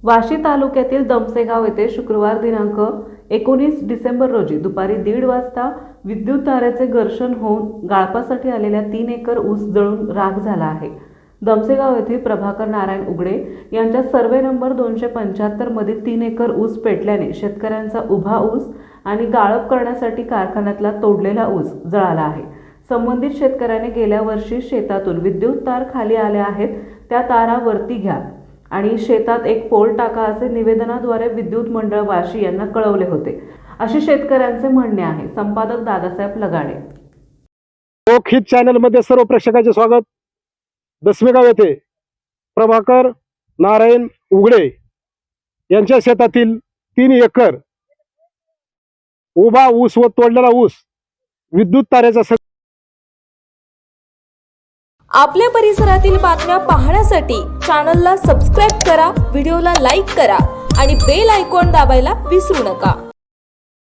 वाशी तालुक्यातील दमसेगाव येथे शुक्रवार दिनांक 19 डिसेंबर रोजी दुपारी 1:30 वाजता विद्युत तारेचे घर्षण होऊन गाळपासाठी आलेल्या 3 एकर ऊस जळून राख झाला आहे। दमसेगाव येथील प्रभाकर नारायण उगडे यांच्या सर्वे नंबर 275 मधील 3 एकर ऊस पेटल्याने शेतकऱ्यांचा उभा ऊस आणि गाळप करण्यासाठी कारखान्यातला तोडलेला ऊस जळाला आहे। संबंधित शेतकऱ्याने गेल्या वर्षी शेतातून विद्युत तार खाली आल्या आहेत, त्या तारा वरती घ्या आणि शेतात एक पोल टाका असे निवेदनाद्वारे विद्युत मंडळ वाशी यांना कळवले होते, असे शेतकऱ्यांचे म्हणणे आहे। संपादक दादासाहेब लगाडे। लोकहित चॅनल मध्ये सर्व प्रेक्षकांचे स्वागत। दसमेगाव येथे प्रभाकर नारायण उगडे यांच्या शेतातील 3 एकर उभा ऊस व तोडलेला ऊस विद्युत तारेचा आपल्या परिसरातील बातम्या पाहण्यासाठी चॅनलला सबस्क्राइब करा, व्हिडिओला लाईक करा आणि बेल आयकॉन दाबायला विसरू नका।